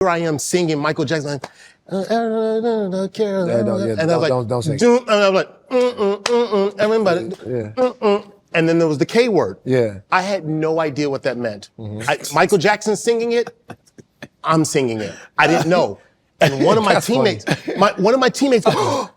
here I am singing Michael Jackson. And I was like, don't sing. And I was like, everybody, and then there was the K word. Yeah. I had no idea what that meant. Michael Jackson singing it, I'm singing it. I didn't know. And one of my teammates, goes,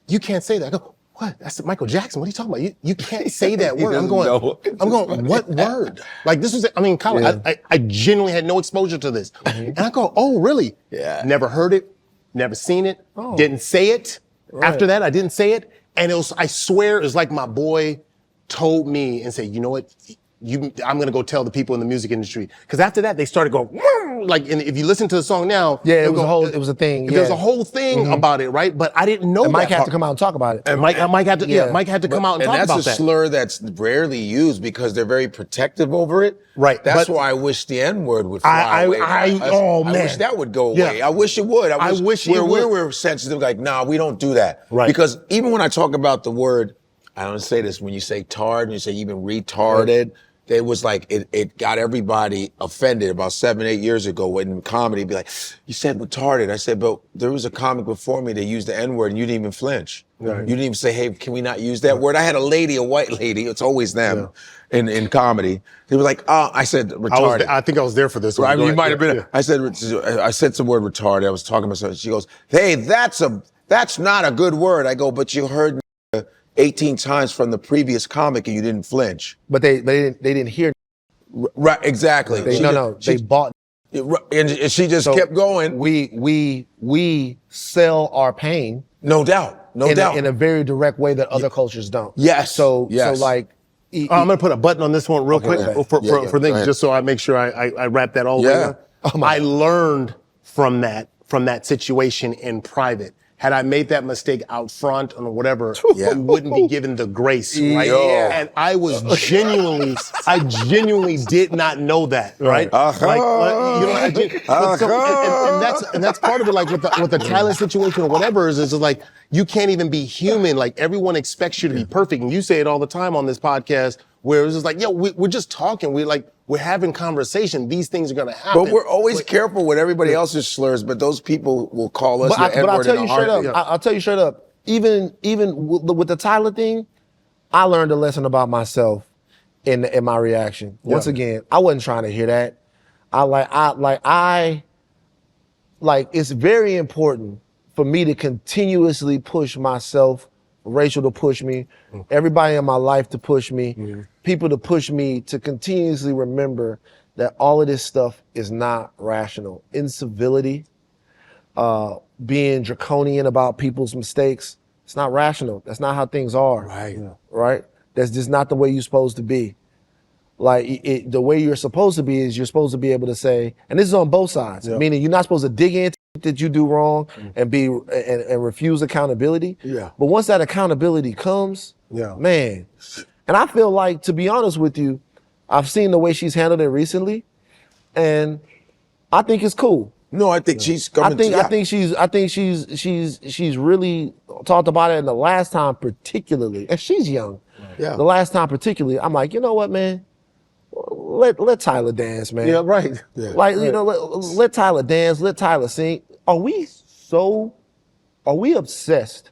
you can't say that. I go, what? That's Michael Jackson. What are you talking about? You can't say that word. I'm going, what word? Like this was, college. Yeah. I genuinely had no exposure to this. And I go, oh, really? Yeah. Never heard it, never seen it, didn't say it. Right. After that, I didn't say it. And it was, I swear, it was like my boy told me and said, you know what? I'm gonna go tell the people in the music industry. Because after that, they started going, like, and if you listen to the song now, it was a thing. Yeah. There's a whole thing about it, right? But I didn't know that. Mike had to come out and talk about it. And Mike had to come out and talk about that. And that's a slur that's rarely used because they're very protective over it. Right. That's why I wish the N-word would fly away. I wish that would go away. I wish it would. I wish it would. We were sensitive, like, nah, we don't do that. Right. Because even when I talk about the word, I don't say this, when you say tard and you say even retarded, it was like, it got everybody offended about 7-8 years ago when comedy be like, you said retarded. I said, but there was a comic before me that used the N-word and you didn't even flinch. Right. You didn't even say, hey, can we not use that word? I had a white lady, it's always them in comedy. They were like, I said retarded. I think I was there for this one. Right, you might have been. I said some word retarded. I was talking about something. She goes, hey, that's not a good word. I go, but you heard 18 times from the previous comic and you didn't flinch. But they didn't hear. Right, exactly. They bought. And she just kept going. We sell our pain. No doubt. In a very direct way that other cultures don't. Yes. So like. I'm gonna put a button on this one real quick for things, just so I make sure I wrap that all the way up. I learned from that situation in private. Had I made that mistake out front or whatever, we wouldn't be given the grace, right? Yeah. And I genuinely did not know that, right? And that's part of it, like with the talent situation or whatever is like, you can't even be human. Like everyone expects you to be perfect. And you say it all the time on this podcast where it's just like, we're just talking. We're having conversation. These things are going to happen. But we're always careful with everybody else's slurs, but those people will call us the N-word. But I'll tell you straight up, I'll tell you straight up, even with the Tyler thing, I learned a lesson about myself in my reaction. Once again, I wasn't trying to hear that. It's very important for me to continuously push myself, Rachel to push me, everybody in my life to push me, people to push me to continuously remember that all of this stuff is not rational. Incivility, being draconian about people's mistakes, it's not rational. That's not how things are. Right. Right? That's just not the way you're supposed to be. Like the way you're supposed to be is you're supposed to be able to say, and this is on both sides, meaning you're not supposed to dig into that you do wrong and refuse accountability. Yeah. But once that accountability comes, man, and I feel like, to be honest with you, I've seen the way she's handled it recently, and I think it's cool. No, I think she's coming. I think she's really talked about it. And the last time, particularly, and she's young. Yeah. The last time, particularly, I'm like, you know what, man? Let Tyler dance, man. Yeah, right. Yeah, you know, let Tyler dance, let Tyler sing. Are we obsessed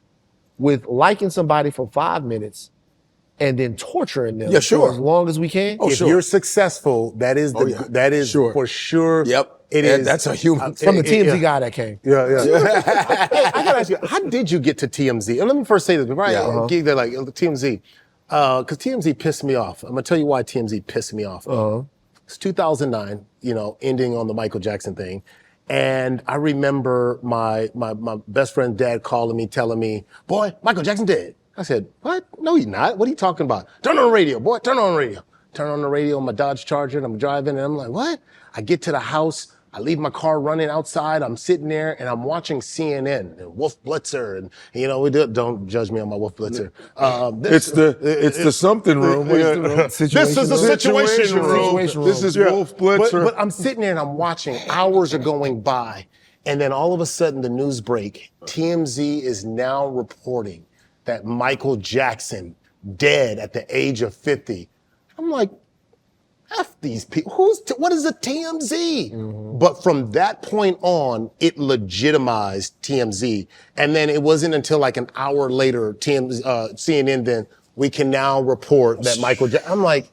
with liking somebody for 5 minutes and then torturing them for as long as we can? If you're successful, that is for sure. Yep. It is. That's a human thing. From the TMZ guy that came. Yeah. Hey, I gotta ask you, how did you get to TMZ? And let me first say this, right? Gig that, like, TMZ. Because TMZ pissed me off. I'm gonna tell you why TMZ pissed me off. It's 2009, ending on the Michael Jackson thing. And I remember my best friend's dad calling me, telling me, boy, Michael Jackson dead. I said, what? No, he's not. What are you talking about? Turn on the radio, boy, turn on the radio. Turn on the radio on my Dodge Charger, and I'm driving, and I'm like, what? I get to the house, I leave my car running outside, I'm sitting there, and I'm watching CNN, and Wolf Blitzer, and, don't judge me on my Wolf Blitzer. It's the something room. This is the situation room. This is Wolf Blitzer. But I'm sitting there and I'm watching, hours are going by, and then all of a sudden the news break, TMZ is now reporting that Michael Jackson dead at the age of 50. I'm like, F these people. What is a TMZ? Mm-hmm. But from that point on, it legitimized TMZ. And then it wasn't until like an hour later, CNN then, we can now report that Michael Jackson. I'm like,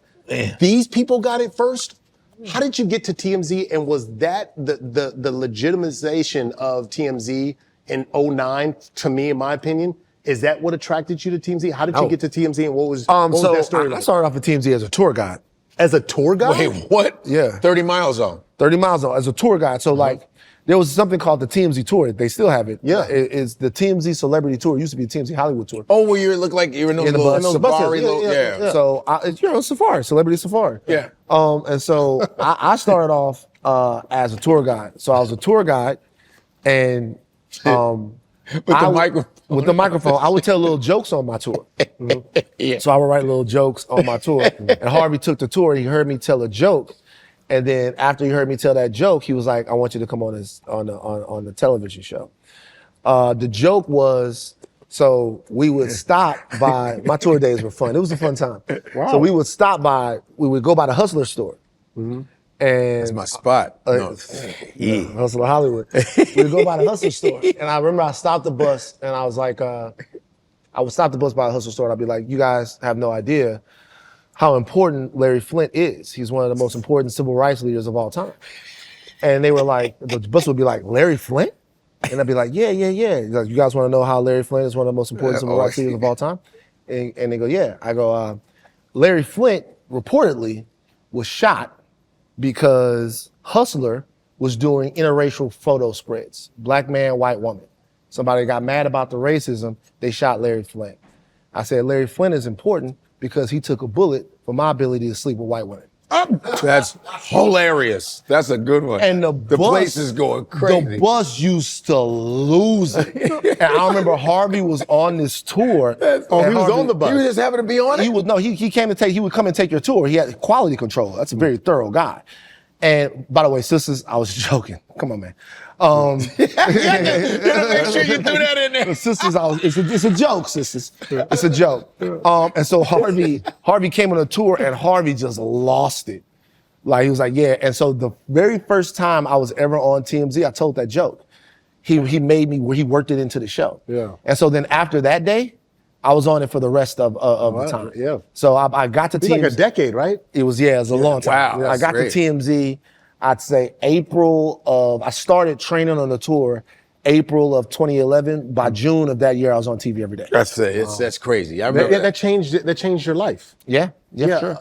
these people got it first? How did you get to TMZ? And was that the legitimization of TMZ in 2009, to me, in my opinion? Is that what attracted you to TMZ? How did you get to TMZ and what was that story like? I started off at TMZ as a tour guide. As a tour guide? Wait, what? Yeah. 30 miles on. 30 miles on as a tour guide. So like, there was something called the TMZ Tour. They still have it. Yeah. It's the TMZ Celebrity Tour. It used to be the TMZ Hollywood Tour. Oh, where you look like you're in those In the little bus. In those safari, buses. Yeah. So, safari, celebrity safari. Yeah. And so I started off as a tour guide. So I was a tour guide, and With the microphone. With the microphone, I would tell little jokes on my tour. Yeah. So I would write little jokes on my tour. And Harvey took the tour. He heard me tell a joke, and then after he heard me tell that joke, he was like, "I want you to come on on the television show." The joke was, so we would stop by. My tour days were fun. It was a fun time. Wow. So we would go by the Hustler store. And That's my spot. No. Hustler Hollywood. We would go by the Hustler store. And I remember I stopped the bus and I was like, I would stop the bus by the Hustler store and I'd be like, you guys have no idea how important Larry Flynt is. He's one of the most important civil rights leaders of all time. And they were like, the bus would be like, Larry Flynt? And I'd be like, yeah. He's like, you guys want to know how Larry Flynt is one of the most important civil rights leaders of all time? And they go, yeah. I go, Larry Flynt reportedly was shot because Hustler was doing interracial photo spreads. Black man, white woman. Somebody got mad about the racism, they shot Larry Flynt. I said, Larry Flynt is important because he took a bullet for my ability to sleep with white women. That's hilarious. That's a good one. And the place is going crazy. The bus used to lose it. And I remember Harvey was on this tour. He was on the bus. You just happened to be on it? He would come and take your tour. He had quality control. That's a very thorough guy. And by the way, sisters, I was joking. Come on, man. You gotta make sure you threw that in there. Sisters, it's a joke, sisters. It's a joke. And so Harvey came on a tour and Harvey just lost it. Like, he was like, yeah. And so the very first time I was ever on TMZ, I told that joke. He made me where he worked it into the show. Yeah. And so then after that day, I was on it for the rest of the time. Yeah. So I got to TMZ. It's like a decade, right? It was a long time. Wow, I got great. to TMZ, I'd say I started training on the tour April of 2011. By June of that year, I was on TV every day. That's crazy. I remember That changed your life. Yeah, sure.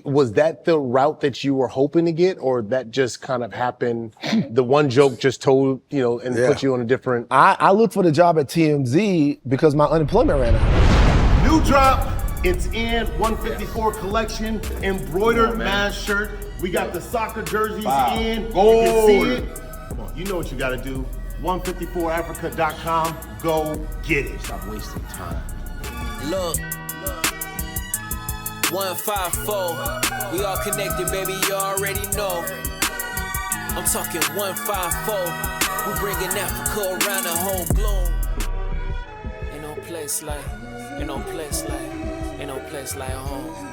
Was that the route that you were hoping to get, or that just kind of happened? The one joke just told, and put you on a different. I looked for the job at TMZ because my unemployment ran out. New drop. It's in 154 collection, embroidered mask shirt. We got the soccer jerseys in. Gold. You can see it. Come on, you know what you gotta do. 154africa.com. Go get it. Stop wasting time. Look, 154. We all connected, baby. You already know. I'm talking 154. We bringing Africa around the whole globe. Ain't no place like home.